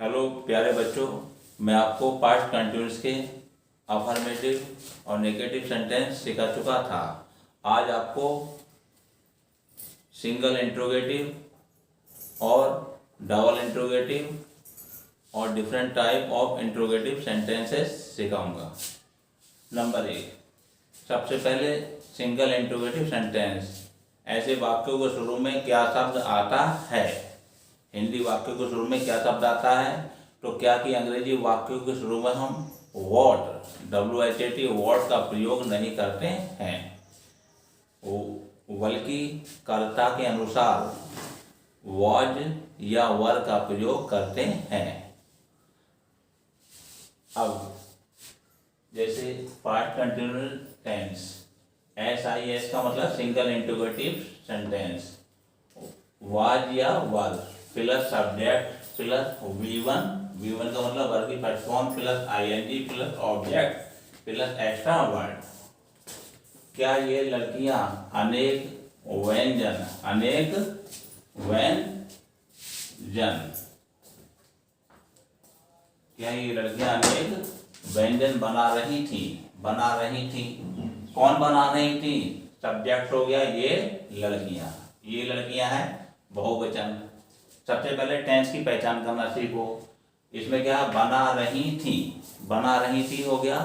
Hello प्यारे बच्चों, मैं आपको पास्ट कंटिन्यूस के अफर्मेटिव और नेगेटिव सेंटेंस सिखा चुका था। आज आपको सिंगल इंट्रोगेटिव और डबल इंट्रोगेटिव और different type of interrogative sentences सिखाऊंगा। नंबर 1, सबसे पहले सिंगल इंट्रोगेटिव सेंटेंस। ऐसे वाक्यों को शुरू में क्या शब्द आता है? हिंदी वाक्यों के शुरू में क्या शब्द आता है? तो क्या कि अंग्रेजी वाक्यों के शुरू में हम व्हाट WHAT व्हाट का प्रयोग नहीं करते हैं, बल्कि कर्ता के अनुसार वाज या वर का प्रयोग करते हैं। अब जैसे पास्ट कंटिन्यूअस टेंस, SIS का मतलब सिंगल इंट्रोगेटिव सेंटेंस। वाज या वर प्लस सब्जेक्ट प्लस V1 का मतलब वर्ब की first form plus ING plus object plus extra word. क्या ये लड़कियां अनेक व्यंजन क्या ये लड़कियां अनेक व्यंजन बना रही थी? कौन बना रही थी? सब्जेक्ट हो गया ये लड़कियां हैं बहुवचन। सबसे पहले टेंस की पहचान करना सीखो। इसमें क्या बना रही थी हो गया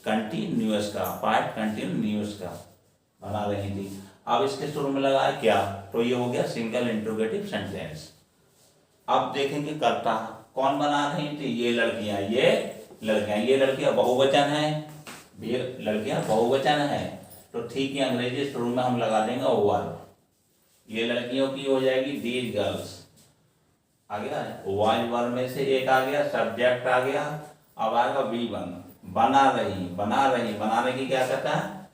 कंटिन्यूअस का, पास्ट कंटिन्यूअस का बना रही थी। अब इसके शुरू में लगा है क्या, तो ये हो गया सिंगल इंट्रोगेटिव सेंटेंस। अब देखेंगे कर्ता कौन बना रही थी? ये लड़कियां बहुवचन है, तो ठीक है अंग्रेजी शुरू में हम लगा देंगे वर्ब। ये लड़कियों की हो जाएगी दीज गर्ल्स। आ गया वाज वर्ब में से एक आ गया, सब्जेक्ट आ गया। अब आएगा V1 बनाने की क्या कहता है?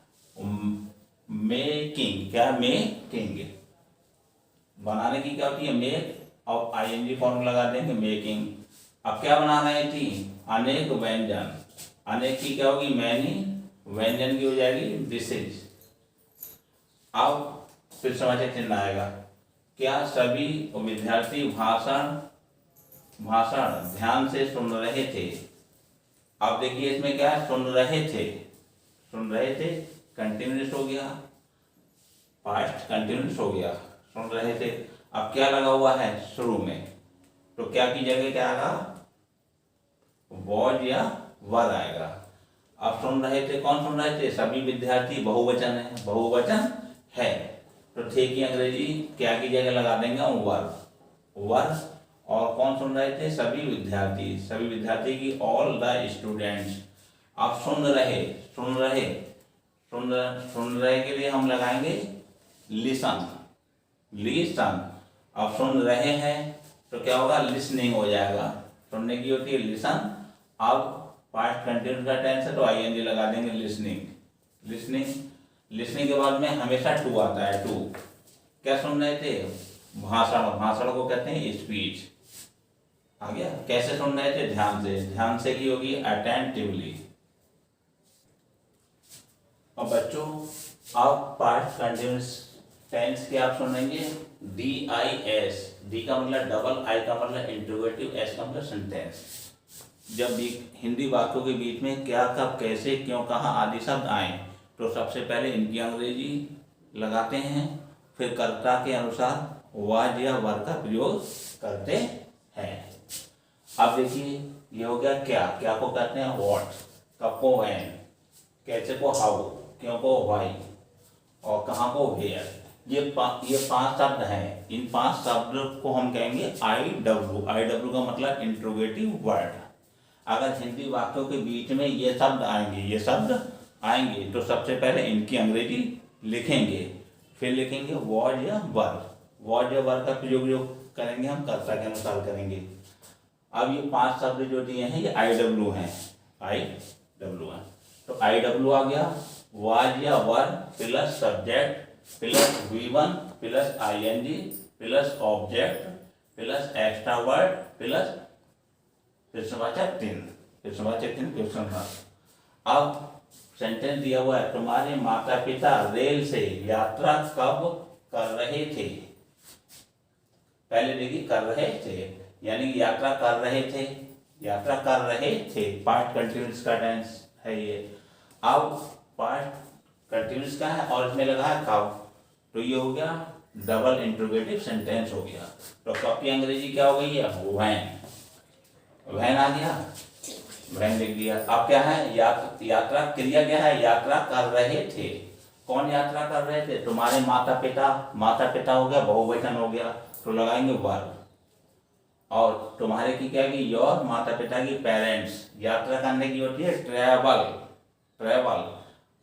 मेकिंग। बनाने की क्या होती है? मेक और ING फॉर्म लगा देंगे मेकिंग। अब क्या बना रही थी? अनेक व्यंजन। अनेक की क्या होगी? मैनी। व्यंजन की हो जाएगी डिशेज। अब फिर समाचार चिन्ह आएगा। क्या सभी विद्यार्थी भाषण ध्यान से सुन रहे थे? अब देखिए इसमें क्या है? सुन रहे थे कंटिन्यूअस हो गया, पास्ट कंटिन्यूअस हो गया, सुन रहे थे। अब क्या लगा हुआ है शुरू में? तो क्या की जगह क्या आएगा? वॉज या वर आएगा। अब सुन रहे थे, कौन सुन रहे थे? सभी विद्यार्थी बहुवचन है, तो ठीक ही अंग्रेजी क्या की जगह लगा देंगे वर्ब। और कौन सुन रहे थे? सभी विद्यार्थी की ऑल द स्टूडेंट्स। अब सुन रहे के लिए हम लगाएंगे लिसन। अब सुन रहे हैं तो क्या होगा? लिसनिंग हो जाएगा। सुनने की होती है लिसन। अब पास्ट कंटिन्यूअस का टेंस है तो ING लगा देंगे लिसनिंग के बाद में हमेशा टू आता है। टू क्या सुन रहे थे? भाषण को कहते हैं स्पीच। आ गया। कैसे सुन रहे थे? ध्यान से की होगी अटेंटिवली। और बच्चों अब पास्ट कंटिन्यूअस टेंस के आप सुनेंगे DIS। D का मतलब डबल, I का मतलब इंट्रोगेटिव, S का मतलब सेंटेंस। जब भी हिंदी वाक्यों के बीच में क्या, कब, कैसे, क्यों, कहाँ आदि शब्द आए तो सबसे पहले इनकी अंग्रेजी लगाते हैं, फिर कर्ता के अनुसार वाज या वर का प्रयोग करते हैं। अब देखिए ये हो गया क्या को कहते हैं व्हाट, कब को व्हेन, कैसे को हाउ, क्यों को व्हाई और कहाँ को वेयर। ये 5 शब्द हैं। इन 5 शब्द को हम कहेंगे IW का मतलब इंट्रोगेटिव वर्ड। अगर हिंदी वाक्यों के बीच में ये शब्द आएंगे तो सबसे पहले इनकी अंग्रेजी लिखेंगे, फिर लिखेंगे वॉज या वर का प्रयोग जो करेंगे हम कर्ता के अनुसार करेंगे। अब ये 5 शब्द जो दिए हैं ये IW हैं, तो IW आ गया वाज या वर plus subject plus V1 plus ING plus object plus extra word plus फिर समाचार क्वेश्चन मार्क। अब सेंटेंस दिया हुआ है तुम्हारे माता पिता रेल से यात्रा कब कर रहे थे? पहले देखिए कर रहे थे, यानी कि यात्रा कर रहे थे, यात्रा कर रहे थे, पास्ट कंटिन्यूस का टेंस है ये। अब पास्ट कंटिन्यूस का है और इसमें लगा है कब, तो ये हो गया डबल इंट्रोगेटिव सेंटेंस हो गया। तो कब की अंग्रेजी क्या हो गई है, व्हेन। व्हेन आ गया, व्हेन लिख दिया। अब क्या है, यात्रा क्रिया क्या है, यात्रा कर रहे थे। कौन यात्रा कर रहे थे, तुम्हारे माता पिता, माता पिता हो गया, बहुवचन हो गया, तो लगाएंगे वर। और तुम्हारे की क्या की, योर माता पिता की पेरेंट्स। यात्रा करने की होती है ट्रैवल, ट्रैवल।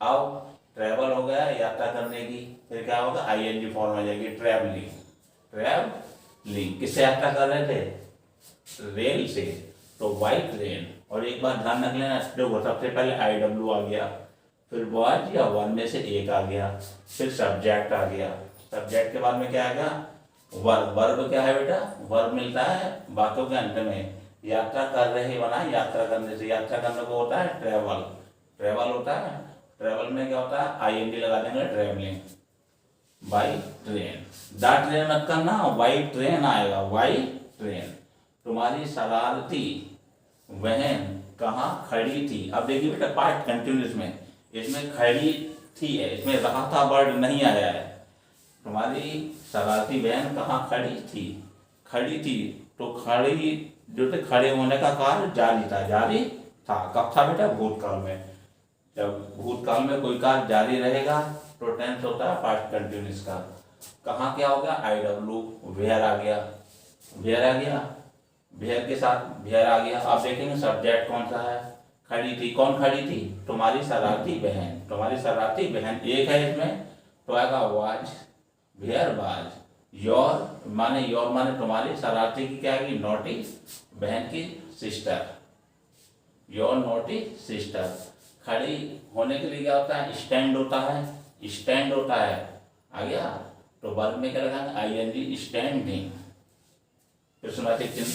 अब ट्रैवल हो गया यात्रा करने की, फिर क्या होगा, आईएनजी फॉर्म आ जाएगी, ट्रैवलिंग, ट्रैवलिंग। किससे यात्रा कर रहे थे, रेल से, तो बाई ट्रेन। और एक बात ध्यान रख लेना, देखो सबसे पहले IW आ गया, फिर वाज या वन में से एक आ गया, फिर सब्जेक्ट आ गया। सब्जेक्ट के बाद में क्या आ गया, वर्ब। वर्ब क्या है बेटा, वर्ब मिलता है बातों के अंत में। यात्रा कर रहे बना यात्रा करने से, यात्रा करने को होता है ट्रैवल, ट्रैवल होता है। ट्रैवल में क्या होता है, ING लगा देंगे, travelling by train. The train मत करना, बाई ट्रेन आएगा, बाई ट्रेन। तुम्हारी शरारती बहन कहाँ खड़ी थी। अब देखिए बेटा पास्ट कंटिन्यूस में, इसमें खड़ी थी है, इसमें रहा था वर्ड नहीं आया है। तुम्हारी शरारती बहन कहाँ खड़ी थी, खड़ी थी, तो खड़ी जो थे, खड़े होने का कार्य जारी था, जारी था। कब था बेटा, भूतकाल में। जब भूतकाल में कोई कार्य जारी रहेगा तो टेंस होता है पास्ट कंटिन्यूस का। कहाँ क्या हो गया, IW, वेयर आ गया, वेयर आ गया, वेयर के साथ वेयर आ गया। अब देखेंगे सब्जेक्ट कौन सा है, खड़ी थी। कौन खड़ी थी, तुम्हारी शरारती बहन, तुम्हारी शरारती बहन एक है इसमें, तो आएगा वाज, वेयर वाज। योर माने, योर माने तुम्हारी, शरारती की क्या है, नोटी, बहन की सिस्टर, योर नोटी सिस्टर। खड़ी होने के लिए क्या होता है, स्टैंड होता है, स्टैंड होता है, आ गया। तो वर्ब में क्या लगाएंगे, ING, स्टैंडिंग। प्रश्नवाचक चिन्ह,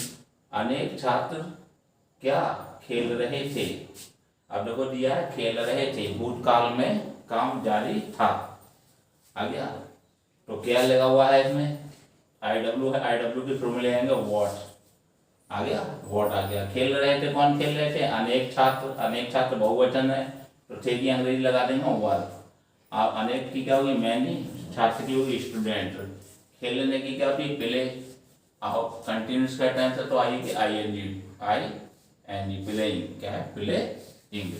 अनेक छात्र क्या खेल रहे थे। अब देखो दिया है खेल रहे थे, भूतकाल में काम जारी था, आ गया। तो क्या लगा हुआ है इसमें, IW है, IW के थ्रू में ले आएंगे वॉट, आ गया, वॉट आ गया। खेल रहे थे, कौन खेल रहे थे, अनेक छात्र, अनेक छात्र बहुवचन है, तो थे की अंग्रेजी लगा देंगे वर। अब अनेक की क्या होगी, मैनी, छात्र की होगी स्टूडेंट। खेलने की क्या होती है, प्ले। अब कंटिन्यूस का टेंस है तो आएगी ING, ING, प्लेइंग, क्या है, प्लेइंग।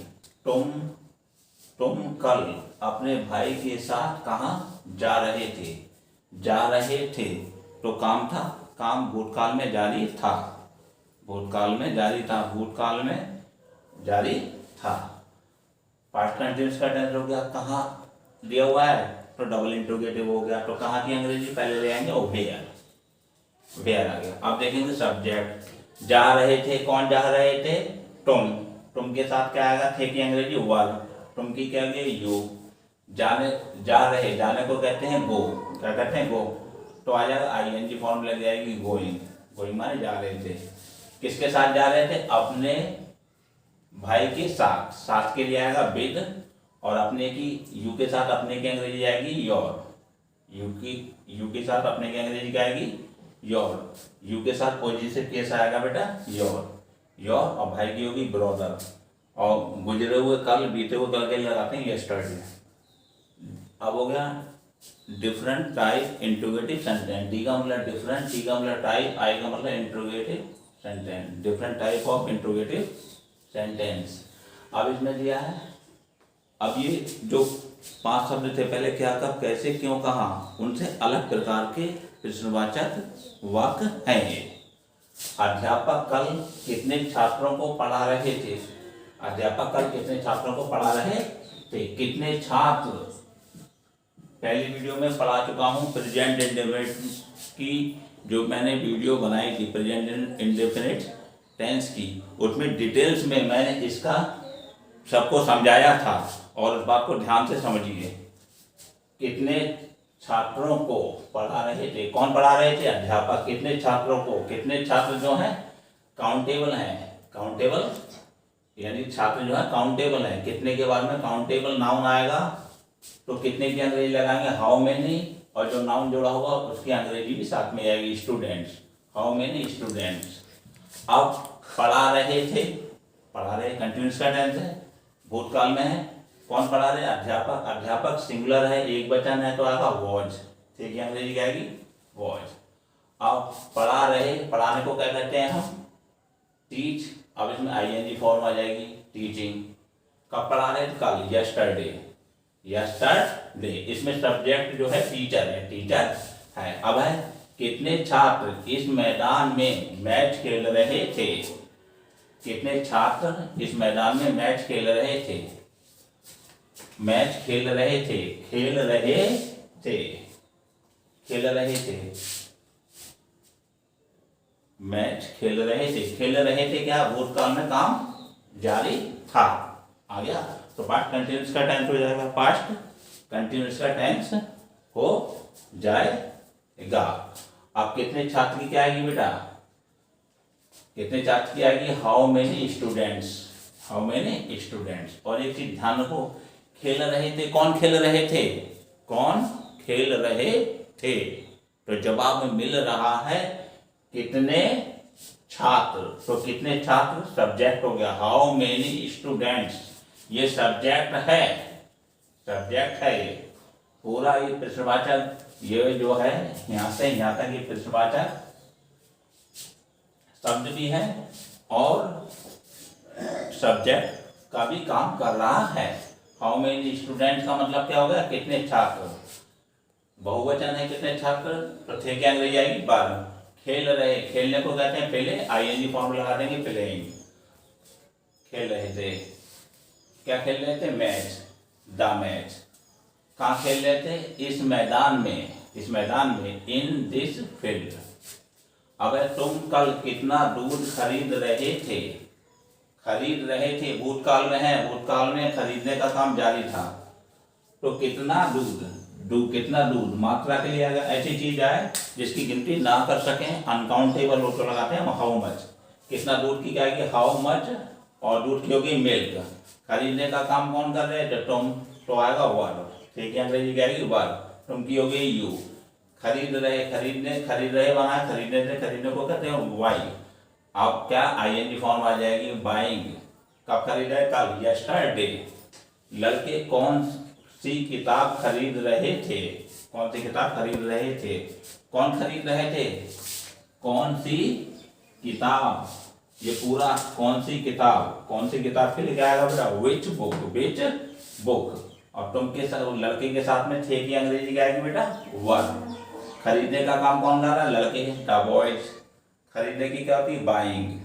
तुम कल अपने भाई के साथ कहाँ जा रहे थे, जा रहे थे, तो काम था, काम भूतकाल में जारी था, भूतकाल में जारी था, भूतकाल में जारी था। पास्ट कंटिन्यूस का टेंस हो गया, कहाँ दिया हुआ है तो डबल इंट्रोगेटिव हो गया, तो कहाँ की अंग्रेजी पहले ले आएंगे, वेयर, वेयर आ गया। अब देखेंगे सब्जेक्ट, जा रहे थे, कौन जा रहे थे, तुम के साथ क्या आएगा, थे की अंग्रेजी वर, तुम की क्या गई, यू। जाने, जा रहे, जाने को कहते हैं गो, क्या कहते हैं, गो, तो आ जाएगा ING फॉर्म लग जाएगी, गोइंग, गोइंग माने जा रहे थे। किसके साथ जा रहे थे, अपने भाई के साथ, साथ के लिए आएगा विद, और अपने की, यू के साथ अपने की अंग्रेजी आएगी योर, यू के साथ अपने की अंग्रेजी क्या आएगी, योर। यू के साथ पॉजिटिव केस आएगा बेटा, योर, योर, और भाई की होगी ब्रदर, और गुजरे हुए कल, बीते हुए कल के लगाते हैं यस्टरडे। अब हो गया different type interrogative sentence. D का मतलब डिफरेंट, टी का मतलब टाइप, आई का मतलब interrogative sentence, different type of interrogative sentence. अब इसमें दिया है, अब ये जो 5 शब्द थे पहले, क्या, कब, कैसे, क्यों, कहाँ, उनसे अलग प्रकार के प्रश्नवाचक वाक्य हैं ये। अध्यापक कल कितने छात्रों को पढ़ा रहे थे, अध्यापक कल कितने छात्रों को पढ़ा रहे थे, कितने छात्र, पहली वीडियो में पढ़ा चुका हूँ प्रेजेंट इंडेफिनिट की, जो मैंने वीडियो बनाई थी प्रेजेंट इंडेफिनिट टेंस की, उसमें डिटेल्स में मैंने इसका सबको समझाया था, और इस बात को ध्यान से समझिए। कितने छात्रों को पढ़ा रहे थे, कौन पढ़ा रहे थे, अध्यापक। कितने छात्रों को, कितने छात्र जो हैं काउंटेबल हैं, काउंटेबल यानी छात्र जो है काउंटेबल है। कितने के बाद में काउंटेबल नाउन आएगा, तो कितने की अंग्रेजी लगाएंगे, हाउ मेनी, और जो नाउन जोड़ा होगा उसकी अंग्रेजी भी साथ में आएगी, स्टूडेंट्स। How many students. अब पढ़ा रहे थे, पढ़ा रहे कंटिन्यूस का टेंस है, भूतकाल में है। कौन पढ़ा रहे? अध्यापक। अध्यापक सिंगुलर है, एक वचन है तो आएगा वॉज। ठीक है, अंग्रेजी क्या आएगी? वॉज। अब पढ़ा रहे, पढ़ाने को क्या कहते हैं हम? टीच। अब इसमें आईएनजी फॉर्म आ जाएगी, टीचिंग। कब पढ़ा रहे? कल, यस्टरडे। यस्टरडे। इसमें सब्जेक्ट जो है टीचर है, टीचर है। अब है कितने छात्र इस मैदान में मैच खेल रहे थे। कितने छात्र इस मैदान में मैच खेल रहे थे। मैच खेल रहे थे, खेल रहे थे, खेल रहे थे, मैच खेल रहे थे। खेल रहे थे क्या? भूतकाल में काम जारी था। आ गया? तो पास्ट कंटिन्यूस का टेंस हो जाएगा, पास्ट कंटिन्यूस का टेंस हो जाएगा। अब कितने छात्र की क्या आएगी बेटा? कितने छात्र की आएगी? How many students. How many students. और एक चीज ध्यान रखो, खेल रहे थे, कौन खेल रहे थे? कौन खेल रहे थे? तो जवाब में मिल रहा है कितने छात्र। तो कितने छात्र सब्जेक्ट हो गया, हाउ मेनी स्टूडेंट्स। ये सब्जेक्ट है, सब्जेक्ट है ये पूरा। ये प्रश्नवाचक, ये जो है यहां से यहां तक ये प्रश्नवाचक शब्द भी है और सब्जेक्ट का भी काम कर रहा है। हाउ मेनी स्टूडेंट्स का मतलब क्या हो गया? कितने छात्र। बहुवचन है, कितने छात्र, तो थे क्या अंग्रेजी आएगी? 12। खेल रहे, खेलने को कहते हैं पहले आईएनजी फॉर्म लगा देंगे, प्लेइंग। खेल रहे थे, क्या खेल रहे थे? Match, the match. कहाँ खेल रहे थे? इस मैदान में, इस मैदान में, इन दिस फील्ड। अब तुम कल कितना दूध खरीद रहे थे। खरीद रहे थे भूतकाल में है, भूतकाल में खरीदने का काम जारी था। तो कितना दूध, कितना दूध मात्रा के लिए अगर ऐसी चीज आए जिसकी गिनती ना कर सकें, अनकाउंटेबल हो, तो लगाते हैं हाउ मच। कितना दूध की क्या आएगी? How much. और दूध की होगी मिल्क। खरीदने का काम कौन कर रहे थे? तुम। तो आएगा वर्ब। ठीक है, अंग्रेजी क्या आएगी? वर्ब। तुम की होगी यू। खरीद रहे, खरीदने, खरीद रहे बना है, खरीदने से, खरीदने को कहते हैं वाई। अब क्या आईएनजी फॉर्म आ जाएगी? बाइंग। कब खरीद रहे? कल, यस्टरडे। लड़के कौन सी किताब खरीद रहे थे। कौन सी किताब खरीद रहे थे? कौन खरीद रहे थे? कौन सी किताब। ये पूरा कौन सी किताब, कौन सी किताब के लिए क्या आएगा बेटा? Which book, which book. और तुम के साथ, लड़के के साथ में थे की अंग्रेजी क्या आएगी बेटा? वर। खरीदने का काम कौन कर रहा है? लड़के, द बॉयज। खरीदने की क्या होती है? बाइंग।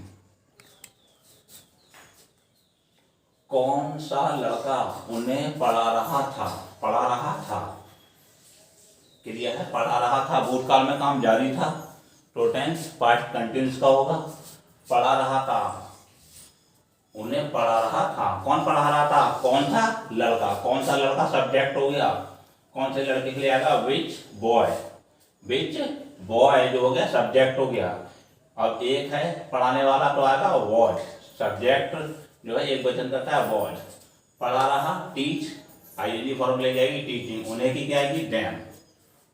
कौन सा लड़का उन्हें पढ़ा रहा था। पढ़ा रहा था क्रिया है, पढ़ा रहा था, भूतकाल में काम जारी था, तो टेंस पास्ट कंटिन्यूस का होगा। पढ़ा रहा था, उन्हें पढ़ा रहा था। कौन पढ़ा रहा था? कौन था? लड़का। कौन सा लड़का सब्जेक्ट हो गया। कौन से लड़के के लिए आएगा? विच बॉय। विच बॉय जो हो गया सब्जेक्ट हो गया। अब एक है पढ़ाने वाला तो आएगा वॉच। सब्जेक्ट जो है एक वचन करता है वॉच। पढ़ा रहा, टीच, आईएनजी फॉर्म ले जाएगी, टीचिंग। उन्हें की क्या आएगी? डैम।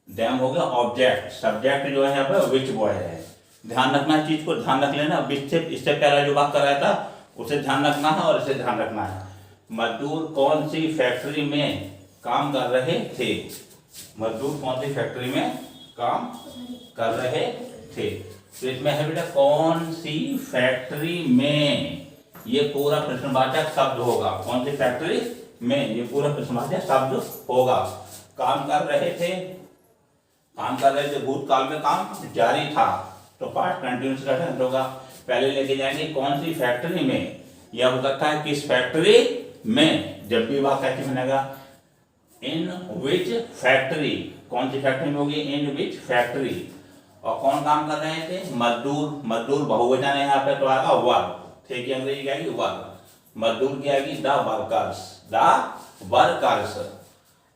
डैम हो गया ऑब्जेक्ट। सब्जेक्ट जो है यहाँ पे विच बॉय है। ध्यान रखना है, चीज को ध्यान रख लेना। इससे पहला जो बात कर रहा था उसे ध्यान रखना है और इसे ध्यान रखना है। मजदूर कौन सी फैक्ट्री में काम कर रहे थे। मजदूर कौन सी फैक्ट्री में काम कर रहे थे। तो इसमें है बेटा कौन सी फैक्ट्री में, ये पूरा प्रश्नवाचक शब्द होगा। कौन सी फैक्ट्री में, ये पूरा प्रश्नवाचक शब्द होगा। काम कर रहे थे, काम कर रहे थे, भूतकाल में काम जारी था, तो पास्ट कंटिन्यूस का टेंस होगा। पहले लेके जाएंगे कौन सी फैक्ट्री में, यह हो सकता है किस फैक्ट्री में। जब भी वाक्य कैसे बनेगा? इन विच फैक्ट्री। कौन सी फैक्ट्री में होगी? इन विच फैक्ट्री। और कौन काम कर रहे थे? मजदूर। मजदूर बहुवचन है यहाँ पे, तो आएगा वर्क। ठीक है, अंग्रेजी क्या आएगी? वर्क। मजदूर की आएगी द वर्कर्स। The workers.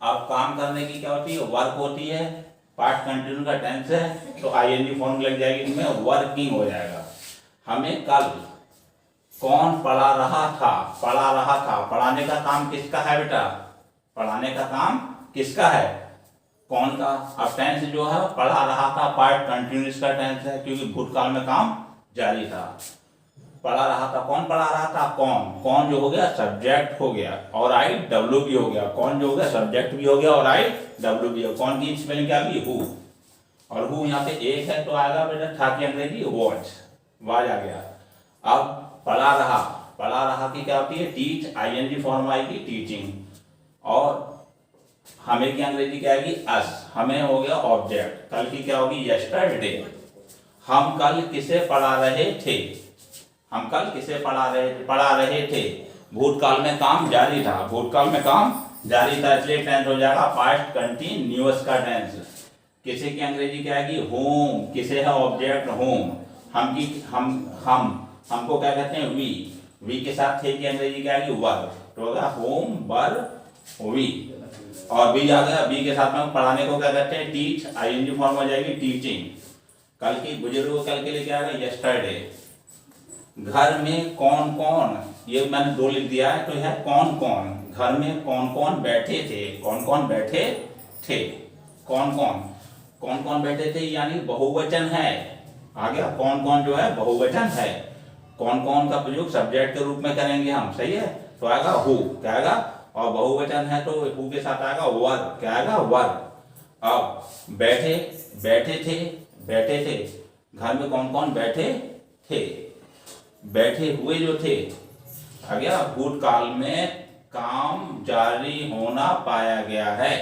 अब काम करने की क्या होती है? वर्क होती है। पास्ट कंटिन्यूस का टेंस है, तो आईएनजी फॉर्म लग जाएगी, इसमें वर्किंग हो जाएगा। हमें कल कौन पढ़ा रहा था। पढ़ा रहा था, पढ़ाने का काम किसका है बेटा? पढ़ाने का काम किसका है? कौन का? अब टेंस जो है पढ़ा रहा था, पास्ट कंटिन्यूअस का टेंस है क्योंकि भूतकाल में काम जारी था। पढ़ा रहा था, कौन पढ़ा रहा था? कौन। कौन जो हो गया सब्जेक्ट हो गया और आई डब्ल्यू भी हो गया। कौन जो हो गया सब्जेक्ट भी हो गया और आई डब्ल्यू भी हो। कौन की स्पेलिंग क्या होगी? हु। और हु यहाँ पे एक है तो आएगा बेटा था की अंग्रेजी वॉच, वाज आ गया। अब पढ़ा रहा, पढ़ा रहा की क्या होती है? टीच, आईएनजी फॉर्म आएगी टीचिंग। और हमें की अंग्रेजी क्या आएगी? अस। हमें हो गया ऑब्जेक्ट। कल की क्या होगी? यस्टरडे। हम कल किसे पढ़ा रहे थे? हम कल किसे पढ़ा रहे थे? भूतकाल में काम जारी था। भूतकाल में काम जारी था इसलिए टेंस हो जाएगा पास्ट कंटिन्यूअस का टेंस। किसे की अंग्रेजी क्या आएगी? होम। किसे है ऑब्जेक्ट? होम। हम की हमको क्या कहते हैं? वी के साथ थे की अंग्रेजी क्या आएगी? वर। तो होगा होम वर वी। और बी आ गया, बी के साथ में पढ़ाने को क्या कहते हैं? टीच, आईएनजी फॉर्म हो जाएगी टीचिंग। कल की बुजुर्ग कल के लिए क्या आएगा? यस्टरडे। घर में कौन कौन, ये मैंने दो लिख दिया है तो है कौन कौन। घर में कौन कौन बैठे थे? कौन कौन बैठे थे? कौन कौन बैठे थे यानी बहुवचन है। आ गया, कौन कौन जो है बहुवचन है। कौन कौन का प्रयोग सब्जेक्ट के रूप में करेंगे हम, सही है, तो आएगा हु। क्या आएगा? और बहुवचन है तो हु के साथ आएगा वर। क्या आएगा? वर। अब बैठे, बैठे थे। घर में कौन कौन बैठे थे? बैठे हुए जो थे आ गया। भूतकाल में काम जारी होना पाया गया है।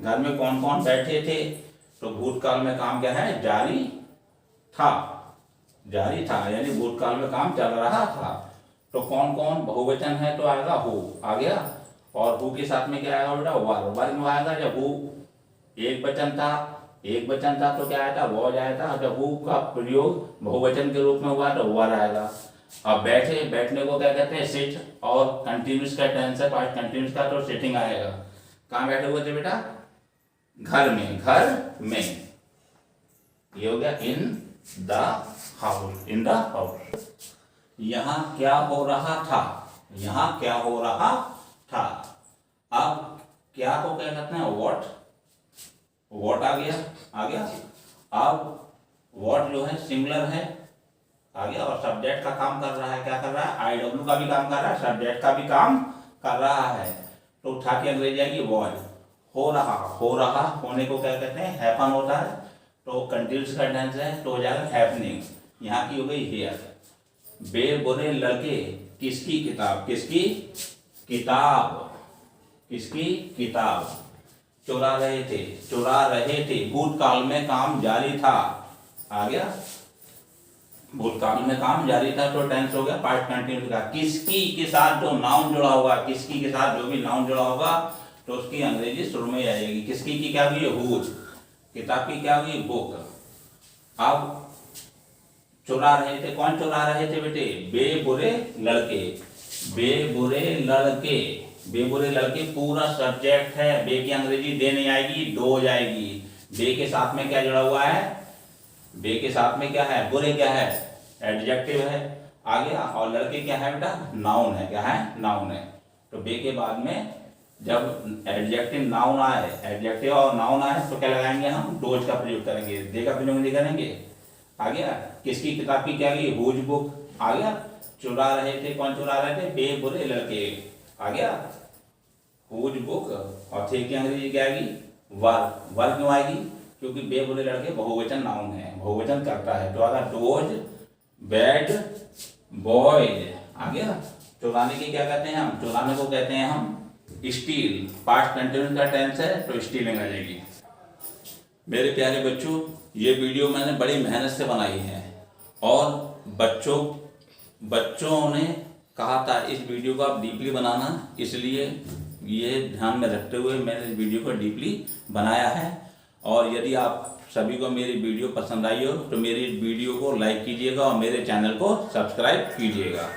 घर में कौन कौन बैठे थे? तो भूतकाल में काम क्या है? जारी था। जारी था यानी भूतकाल में काम चल रहा था। तो कौन कौन बहुवचन है तो आएगा हु। आ गया। और हु के साथ में क्या आएगा बेटा? वर। वर में आएगा जब हु एक वचन था तो क्या आया था? वॉज आया था। जब हु का प्रयोग बहुवचन के रूप में हुआ तो वर आएगा। अब बैठे, बैठने को क्या कहते हैं? सिट। और कंटिन्यूअस का टेंस है पास्ट कंटिन्यूअस का तो सिटिंग आएगा। कहाँ बैठे हुए थे बेटा? घर में। घर में ये हो गया in the house. In the house. यहाँ क्या हो रहा था? यहाँ क्या हो रहा था। अब क्या को क्या कहते हैं? व्हाट। व्हाट आ गया। अब व्हाट जो है सिंगुलर है आ गया और सब्जेक्ट का काम कर रहा है। क्या कर रहा है? आई डब्ल्यू का भी काम कर रहा है, सब्जेक्ट का भी काम कर रहा है। तो था की अंग्रेजी आएगी वॉज। हो रहा, होने को क्या कहते हैं? हैपन होता है। तो कंटिन्यूअस का टेंस है तो हो जाएगा हैपनिंग। यहाँ की हो गई हियर। बे बुरे लड़के किसकी किताब? किसकी किताब? किसकी किताब चुरा रहे थे। भूतकाल में काम जारी था। आ गया। भूतकाल में काम जारी था तो टेंस हो गया पास्ट कंटिन्यूअस का। किसकी के साथ जो नाउन जुड़ा होगा, किसकी के साथ जो भी नाउन जुड़ा होगा तो उसकी अंग्रेजी शुरू में आएगी। किसकी की क्या हुई? हुज। किताब की क्या हुई? बुक। अब चुरा रहे थे, कौन चुरा रहे थे बेटे? बेबुरे लड़के। बेबुरे लड़के पूरा सब्जेक्ट है। बे की अंग्रेजी दे नहीं आएगी, दो जाएगी। बे के साथ में क्या जुड़ा हुआ है? बे के साथ में क्या है? बुरे क्या है? एडजेक्टिव है। आ गया। और लड़के क्या है बेटा? नाउन है। क्या है? नाउन है। तो बे के बाद में जब एडजेक्टिव नाउन आए, एडजेक्टिव और नाउन आए तो क्या लगाएंगे हम? डोज का प्रयोग करेंगे। दे का प्रयोग नहीं करेंगे। आ गया। किसकी किताब की क्या गई? Whose book. आ गया। चुरा रहे थे, कौन चुरा रहे थे? बेबुरे लड़के। आ गया। Whose book. और थे की अंग्रेजी क्या आएगी? वर। वर क्यों आएगी? क्योंकि बेबुरे लड़के बहुवचन नाउन है, बहुवचन करता है। तो आगा डोज, बैड बॉयज। आ गया। चुराने की क्या कहते हैं हम? चुराने को कहते हैं हम स्टील। पास्ट कंटिन्यूअस का टेंस है तो स्टीलिंग आ जाएगी। मेरे प्यारे बच्चों, ये वीडियो मैंने बड़ी मेहनत से बनाई है और बच्चों ने कहा था इस वीडियो को आप डीपली बनाना, इसलिए ये ध्यान में रखते हुए मैंने इस वीडियो को डीपली बनाया है। और यदि आप सभी को मेरी वीडियो पसंद आई हो तो मेरी वीडियो को लाइक कीजिएगा और मेरे चैनल को सब्सक्राइब कीजिएगा।